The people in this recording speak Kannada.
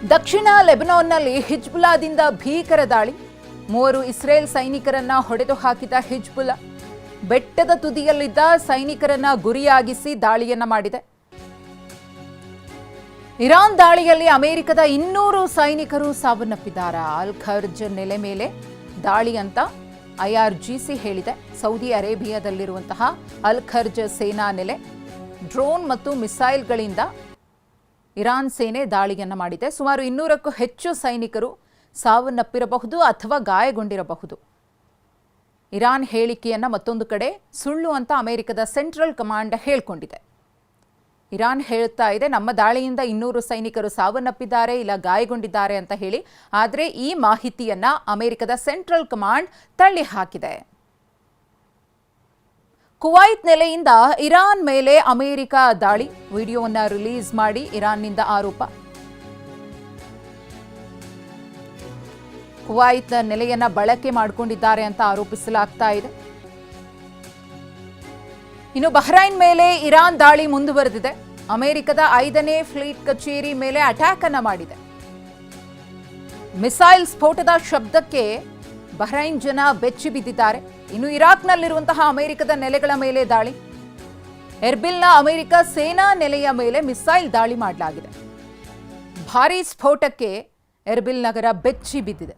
ದಕ್ಷಿಣ ಲೆಬನಾನ್ನಲ್ಲಿ ಹಿಜ್ಬುಲ್ಲಾದಿಂದ ಭೀಕರ ದಾಳಿ, 3 ಇಸ್ರೇಲ್ ಸೈನಿಕರನ್ನ ಹೊಡೆದು ಹಾಕಿದ ಹಿಜ್ಬುಲ್ಲಾ ಬೆಟ್ಟದ ತುದಿಯಲ್ಲಿದ್ದ ಸೈನಿಕರನ್ನ ಗುರಿಯಾಗಿಸಿ ದಾಳಿಯನ್ನ ಮಾಡಿದೆ. ಇರಾನ್ ದಾಳಿಯಲ್ಲಿ ಅಮೆರಿಕದ 200 ಸೈನಿಕರು ಸಾವನ್ನಪ್ಪಿದ್ದಾರೆ. ಅಲ್ ಖರ್ಜ್ ನೆಲೆ ಮೇಲೆ ದಾಳಿ ಅಂತ ಐಆರ್ಜಿಸಿ ಹೇಳಿದೆ. ಸೌದಿ ಅರೇಬಿಯಾದಲ್ಲಿರುವಂತಹ ಅಲ್ ಖರ್ಜ್ ಸೇನಾ ನೆಲೆ ಡ್ರೋನ್ ಮತ್ತು ಮಿಸೈಲ್ಗಳಿಂದ ಇರಾನ್ ಸೇನೆ ದಾಳಿಯನ್ನ ಮಾಡಿದೆ. ಸುಮಾರು 200ಕ್ಕೂ ಹೆಚ್ಚು ಸೈನಿಕರು ಸಾವನ್ನಪ್ಪಿರಬಹುದು ಅಥವಾ ಗಾಯಗೊಂಡಿರಬಹುದು. ಇರಾನ್ ಹೇಳಿಕೆಯನ್ನ ಮತ್ತೊಂದು ಕಡೆ ಸುಳ್ಳು ಅಂತ ಅಮೆರಿಕದ ಸೆಂಟ್ರಲ್ ಕಮಾಂಡ್ ಹೇಳಿಕೊಂಡಿದೆ. ಇರಾನ್ ಹೇಳ್ತಾ ಇದೆ, ನಮ್ಮ ದಾಳಿಯಿಂದ 200 ಸೈನಿಕರು ಸಾವನ್ನಪ್ಪಿದ್ದಾರೆ ಇಲ್ಲ ಗಾಯಗೊಂಡಿದ್ದಾರೆ ಅಂತ ಹೇಳಿ. ಆದರೆ ಈ ಮಾಹಿತಿಯನ್ನ ಅಮೆರಿಕದ ಸೆಂಟ್ರಲ್ ಕಮಾಂಡ್ ತಳ್ಳಿ ಹಾಕಿದೆ. ಕುವೈತ್ ನೆಲೆಯಿಂದ ಇರಾನ್ ಮೇಲೆ ಅಮೆರಿಕ ದಾಳಿ, ವಿಡಿಯೋವನ್ನ ರಿಲೀಸ್ ಮಾಡಿ ಇರಾನ್ನಿಂದ ಆರೋಪ. ಕುವೈತ್ ನೆಲೆಯನ್ನ ಬಳಕೆ ಮಾಡಿಕೊಂಡಿದ್ದಾರೆ ಅಂತ ಆರೋಪಿಸಲಾಗ್ತಾ ಇದೆ. ಇನ್ನು ಬಹ್ರೈನ್ ಮೇಲೆ ಇರಾನ್ ದಾಳಿ ಮುಂದುವರೆದಿದೆ. ಅಮೆರಿಕದ 5ನೇ ಫ್ಲೀಟ್ ಕಚೇರಿ ಮೇಲೆ ಅಟ್ಯಾಕ್ ಅನ್ನ ಮಾಡಿದೆ. ಮಿಸೈಲ್ ಸ್ಫೋಟದ ಶಬ್ದಕ್ಕೆ ಬಹ್ರೈನ್ ಜನ ಬೆಚ್ಚಿ ಬಿದ್ದಿದ್ದಾರೆ. ಇನ್ನು ಇರಾಕ್ನಲ್ಲಿರುವಂತಹ ಅಮೆರಿಕದ ನೆಲೆಗಳ ಮೇಲೆ ದಾಳಿ, ಎರ್ಬಿಲ್ನ ಅಮೆರಿಕ ಸೇನಾ ನೆಲೆಯ ಮೇಲೆ ಮಿಸೈಲ್ ದಾಳಿ ಮಾಡಲಾಗಿದೆ. ಭಾರೀ ಸ್ಫೋಟಕ್ಕೆ ಎರ್ಬಿಲ್ ನಗರ ಬೆಚ್ಚಿ ಬಿದ್ದಿದೆ.